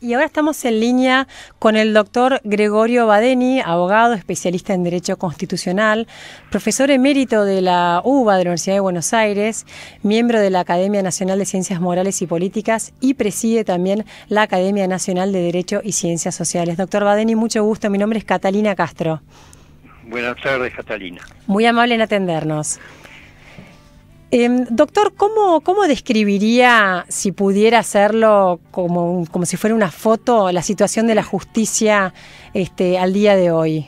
Y ahora estamos en línea con el doctor Gregorio Badeni, abogado, especialista en Derecho Constitucional, profesor emérito de la UBA de la Universidad de Buenos Aires, miembro de la Academia Nacional de Ciencias Morales y Políticas y preside también la Academia Nacional de Derecho y Ciencias Sociales. Doctor Badeni, mucho gusto. Mi nombre es Catalina Castro. Buenas tardes, Catalina. Muy amable en atendernos. Doctor, ¿cómo describiría, si pudiera hacerlo como si fuera una foto, la situación de la justicia al día de hoy?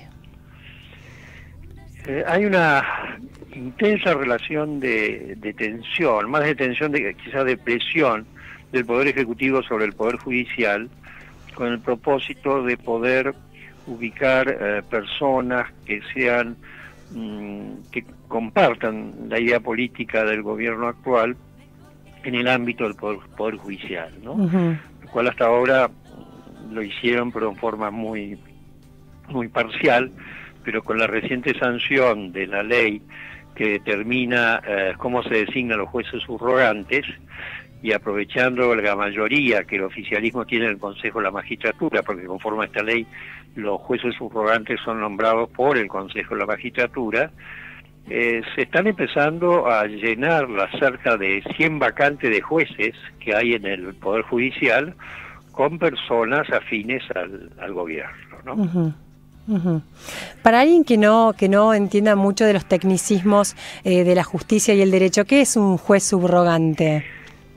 Hay una intensa relación de tensión, más de tensión, quizás de presión del Poder Ejecutivo sobre el Poder Judicial, con el propósito de poder ubicar personas que sean que compartan la idea política del gobierno actual en el ámbito del poder judicial, ¿no? Uh-huh. Lo cual hasta ahora lo hicieron, pero en forma muy parcial, pero con la reciente sanción de la ley que determina cómo se designan los jueces subrogantes, y aprovechando la mayoría que el oficialismo tiene en el Consejo de la Magistratura, porque conforme a esta ley los jueces subrogantes son nombrados por el Consejo de la Magistratura, se están empezando a llenar la cerca de 100 vacantes de jueces que hay en el Poder Judicial con personas afines al gobierno, ¿no? Uh-huh. Uh-huh. Para alguien que no entienda mucho de los tecnicismos de la justicia y el derecho, ¿qué es un juez subrogante?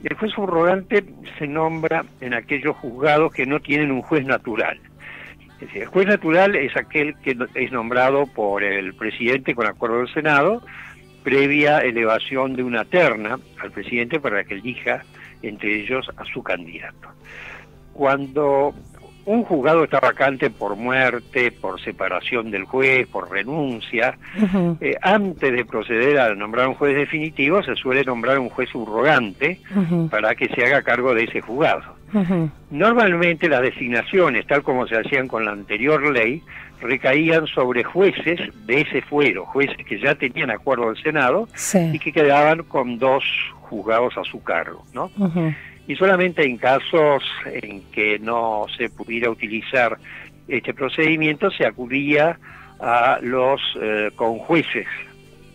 El juez subrogante se nombra en aquellos juzgados que no tienen un juez natural. Es decir, el juez natural es aquel que es nombrado por el presidente con acuerdo del Senado, previa elevación de una terna al presidente para que elija entre ellos a su candidato. Cuando un juzgado está vacante por muerte, por separación del juez, por renuncia, uh-huh, antes de proceder a nombrar un juez definitivo, se suele nombrar un juez subrogante, uh-huh, para que se haga cargo de ese juzgado. Uh-huh. Normalmente las designaciones, tal como se hacían con la anterior ley, recaían sobre jueces de ese fuero, jueces que ya tenían acuerdo del Senado, sí, y que quedaban con 2 juzgados a su cargo, ¿no? Uh-huh. Y solamente en casos en que no se pudiera utilizar este procedimiento se acudía a los conjueces,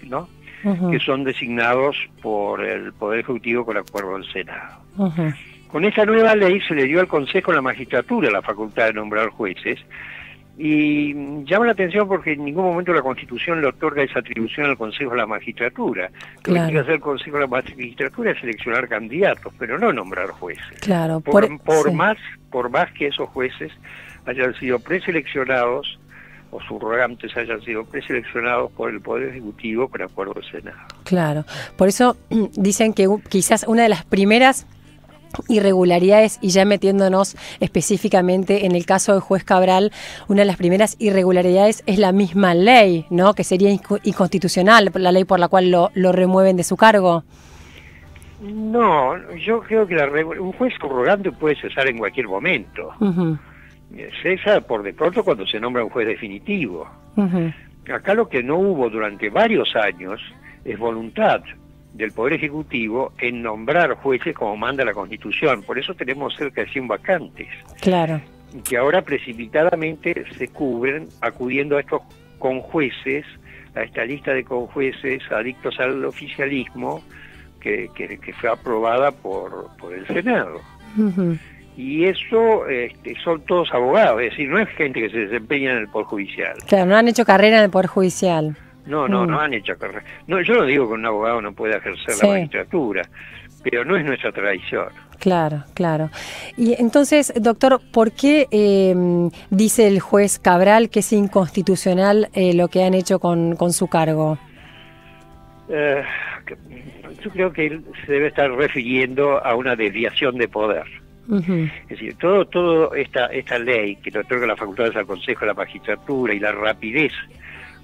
¿no? Uh-huh, que son designados por el Poder Ejecutivo con acuerdo del Senado. Uh-huh. Con esa nueva ley se le dio al Consejo de la Magistratura la facultad de nombrar jueces, y llama la atención porque en ningún momento la Constitución le otorga esa atribución al Consejo de la Magistratura. Claro. Lo que tiene que hacer el Consejo de la Magistratura es seleccionar candidatos, pero no nombrar jueces. Claro. Por más que esos jueces hayan sido preseleccionados o subrogantes hayan sido preseleccionados por el Poder Ejecutivo con acuerdo del Senado. Claro. Por eso dicen que quizás una de las primeras irregularidades, y ya metiéndonos específicamente en el caso del juez Cabral, una de las primeras irregularidades es la misma ley, ¿no? Que sería inconstitucional, la ley por la cual lo remueven de su cargo. No, yo creo que un juez subrogante puede cesar en cualquier momento. Uh-huh. Cesa por de pronto cuando se nombra un juez definitivo. Uh-huh. Acá lo que no hubo durante varios años es voluntad del Poder Ejecutivo en nombrar jueces como manda la Constitución. Por eso tenemos cerca de 100 vacantes. Claro. Que ahora precipitadamente se cubren acudiendo a estos conjueces, a esta lista de conjueces adictos al oficialismo que fue aprobada por el Senado. Uh-huh. Y eso son todos abogados, es decir, no es gente que se desempeña en el Poder Judicial. Claro, no han hecho carrera en el Poder Judicial. No han hecho carrera. No, yo no digo que un abogado no pueda ejercer la magistratura, pero no es nuestra tradición. Claro, claro. Y entonces, doctor, ¿por qué dice el juez Cabral que es inconstitucional lo que han hecho con su cargo? Yo creo que él se debe estar refiriendo a una desviación de poder. Uh-huh. Es decir, todo esta ley que le otorga las facultades al Consejo de la Magistratura y la rapidez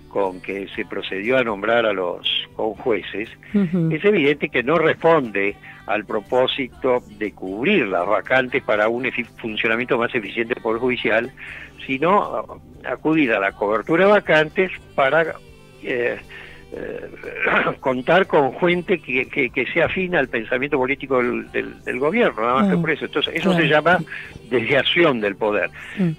con que se procedió a nombrar a los conjueces, uh-huh, es evidente que no responde al propósito de cubrir las vacantes para un funcionamiento más eficiente del Poder Judicial, sino acudir a la cobertura de vacantes para contar con gente que sea afina al pensamiento político del gobierno, nada más que por eso. Entonces, eso se llama desviación del poder.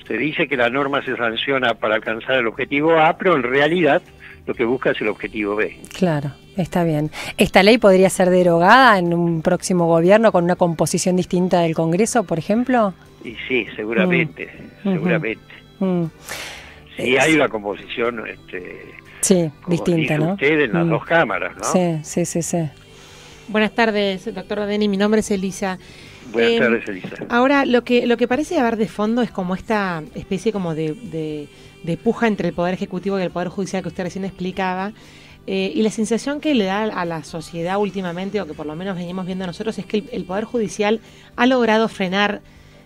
Se dice que la norma se sanciona para alcanzar el objetivo A, pero en realidad lo que busca es el objetivo B. Claro, está bien. ¿Esta ley podría ser derogada en un próximo gobierno con una composición distinta del Congreso, por ejemplo? Y sí, seguramente, seguramente. Sí, hay una composición sí, distinta, ¿no? Usted en las dos cámaras, ¿no? Sí. Buenas tardes, doctor Badeni, mi nombre es Elisa. Buenas tardes, Elisa. Ahora, lo que parece haber de fondo es como esta especie como de puja entre el Poder Ejecutivo y el Poder Judicial que usted recién explicaba, y la sensación que le da a la sociedad últimamente, o que por lo menos venimos viendo nosotros, es que el Poder Judicial ha logrado frenar,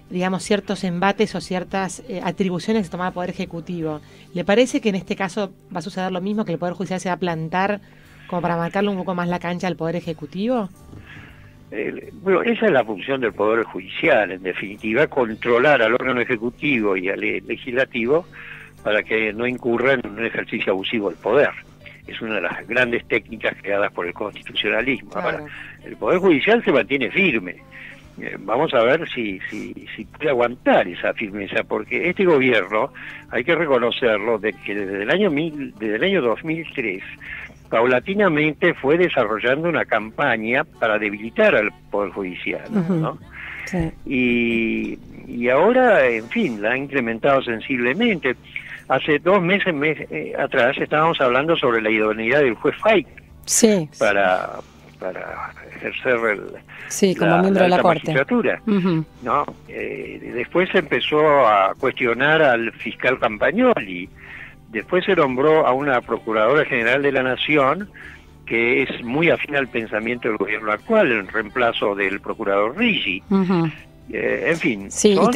digamos, ciertos embates o ciertas atribuciones que tomaba el Poder Ejecutivo. ¿Le parece que en este caso va a suceder lo mismo, que el Poder Judicial se va a plantar como para marcarle un poco más la cancha al Poder Ejecutivo? Bueno, esa es la función del Poder Judicial, en definitiva, controlar al órgano ejecutivo y al legislativo para que no incurran en un ejercicio abusivo del poder. Es una de las grandes técnicas creadas por el constitucionalismo. Claro. Ahora, el Poder Judicial se mantiene firme. Vamos a ver si puede aguantar esa firmeza, porque este gobierno, hay que reconocerlo, de que desde el año 2003, paulatinamente fue desarrollando una campaña para debilitar al Poder Judicial, ¿no? Sí. Y ahora, en fin, la ha incrementado sensiblemente. Hace 2 meses atrás estábamos hablando sobre la idoneidad del juez Fay para ejercer como miembro de la Corte. Magistratura, ¿no? Después se empezó a cuestionar al fiscal Campagnoli. Después se nombró a una Procuradora General de la Nación que es muy afín al pensamiento del gobierno actual, en reemplazo del Procurador Ricci. En fin, son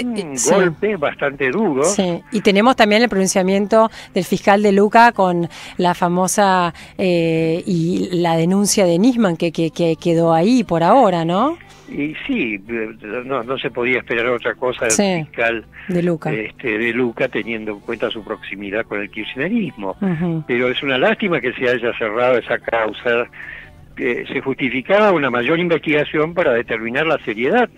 golpes bastante duros. Sí. Y tenemos también el pronunciamiento del fiscal de Luca con la famosa y la denuncia de Nisman que quedó ahí por ahora, ¿no? Y sí, no se podía esperar otra cosa del fiscal de Luca. De Luca, teniendo en cuenta su proximidad con el kirchnerismo. Pero es una lástima que se haya cerrado esa causa. Se justificaba una mayor investigación para determinar la seriedad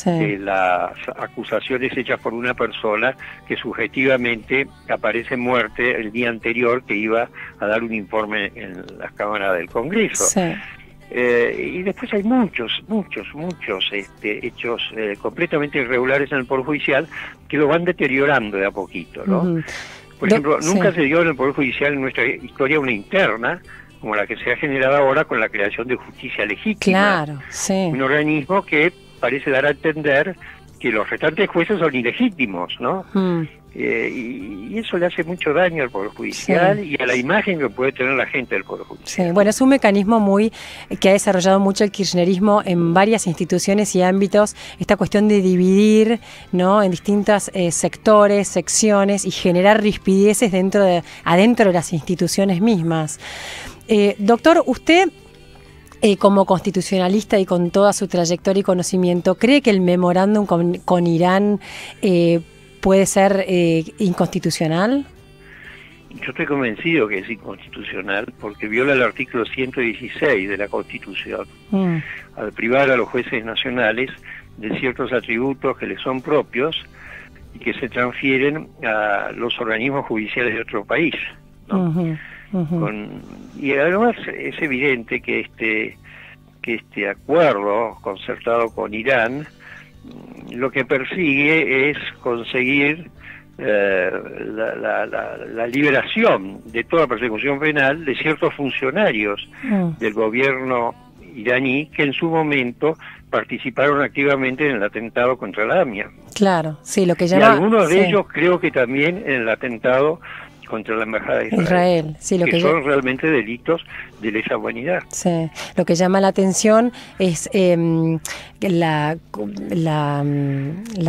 de las acusaciones hechas por una persona que subjetivamente aparece muerta el día anterior, que iba a dar un informe en las cámaras del Congreso. Y después hay muchos hechos completamente irregulares en el Poder Judicial que lo van deteriorando de a poquito, ¿no? Por ejemplo, nunca se dio en el Poder Judicial en nuestra historia una interna como la que se ha generado ahora con la creación de Justicia Legítima. Claro, un organismo que parece dar a entender que los restantes jueces son ilegítimos, ¿no? Y eso le hace mucho daño al Poder Judicial y a la imagen que puede tener la gente del Poder Judicial. Sí, bueno, es un mecanismo que ha desarrollado mucho el kirchnerismo en varias instituciones y ámbitos, esta cuestión de dividir, ¿no?, en distintos sectores, secciones, y generar rispideces adentro de las instituciones mismas. Doctor, usted, como constitucionalista y con toda su trayectoria y conocimiento, ¿cree que el memorándum con Irán puede ser inconstitucional? Yo estoy convencido que es inconstitucional porque viola el artículo 116 de la Constitución al privar a los jueces nacionales de ciertos atributos que les son propios y que se transfieren a los organismos judiciales de otro país, ¿no? Y además es evidente que este acuerdo concertado con Irán lo que persigue es conseguir la liberación de toda persecución penal de ciertos funcionarios del gobierno iraní que en su momento participaron activamente en el atentado contra la AMIA. Claro, sí, lo que llama... Y algunos de ellos creo que también en el atentado contra la Embajada de Israel, sí, que son realmente delitos de lesa humanidad. Sí, lo que llama la atención es la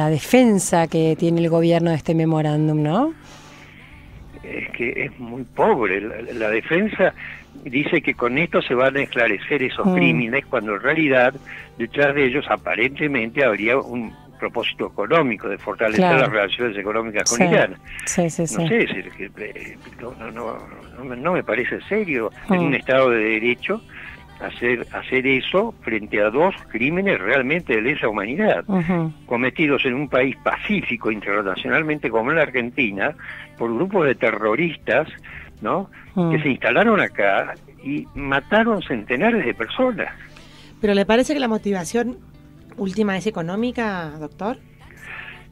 defensa que tiene el gobierno de este memorándum, ¿no? Es que es muy pobre. La defensa dice que con esto se van a esclarecer esos crímenes, cuando en realidad detrás de ellos aparentemente habría un propósito económico, de fortalecer Claro. las relaciones económicas con Sí. Irán. Sí, sí, sí. No sé, no me parece serio en un Estado de Derecho hacer eso frente a dos crímenes realmente de lesa humanidad, cometidos en un país pacífico internacionalmente como la Argentina, por grupos de terroristas, ¿no? Que se instalaron acá y mataron centenares de personas. ¿Pero le parece que la motivación última es económica, doctor?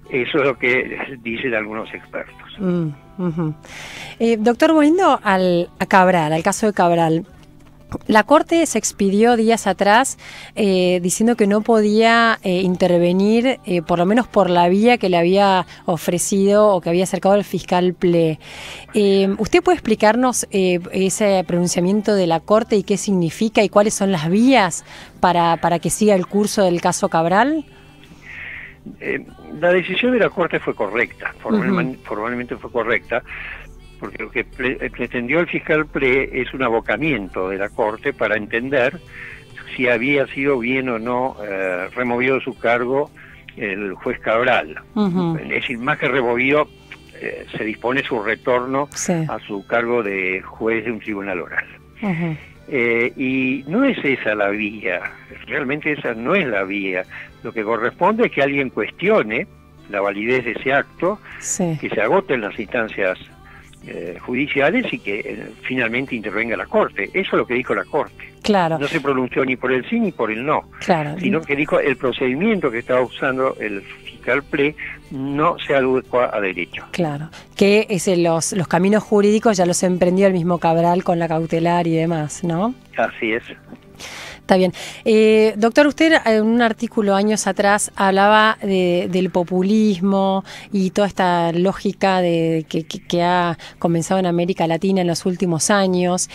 Eso es lo que dicen algunos expertos. Doctor, volviendo a Cabral, al caso de Cabral, la Corte se expidió días atrás diciendo que no podía intervenir, por lo menos por la vía que le había ofrecido o que había acercado el fiscal Ple. ¿Usted puede explicarnos ese pronunciamiento de la Corte y qué significa y cuáles son las vías para que siga el curso del caso Cabral? La decisión de la Corte fue correcta, formalmente fue correcta, porque lo que pretendió el fiscal Ple es un abocamiento de la Corte para entender si había sido bien o no removido de su cargo el juez Cabral. Es decir, más que removido, se dispone su retorno a su cargo de juez de un tribunal oral. Y no es esa la vía, realmente esa no es la vía. Lo que corresponde es que alguien cuestione la validez de ese acto, que se agoten las instancias judiciales y que finalmente intervenga la Corte. Eso es lo que dijo la Corte. Claro. No se pronunció ni por el sí ni por el no, sino que dijo el procedimiento que estaba usando el fiscal Ple no se adecua a derecho. Claro, que los caminos jurídicos ya los emprendió el mismo Cabral con la cautelar y demás, ¿no? Así es. Está bien. Doctor, usted en un artículo años atrás hablaba del populismo y toda esta lógica que ha comenzado en América Latina en los últimos años.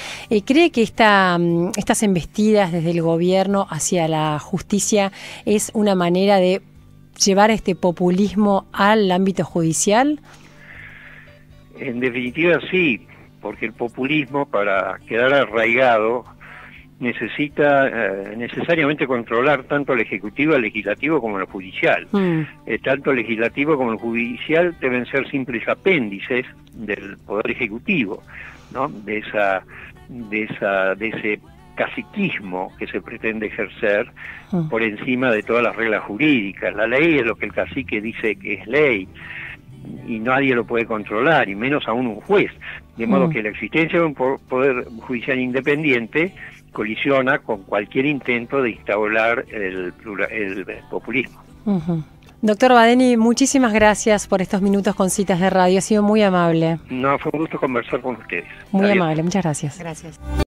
¿Cree que estas embestidas desde el gobierno hacia la justicia es una manera de llevar este populismo al ámbito judicial? En definitiva sí, porque el populismo, para quedar arraigado, necesita necesariamente controlar tanto el Ejecutivo, el Legislativo como el Judicial. Tanto el Legislativo como el Judicial deben ser simples apéndices del Poder Ejecutivo, ¿no? De ese caciquismo que se pretende ejercer por encima de todas las reglas jurídicas. La ley es lo que el cacique dice que es ley y nadie lo puede controlar, y menos aún un juez. De modo que la existencia de un poder judicial independiente colisiona con cualquier intento de instaurar el populismo. Doctor Badeni, muchísimas gracias por estos minutos con Citas de Radio. Ha sido muy amable. No, fue un gusto conversar con ustedes. Muy amable, muchas gracias. Gracias.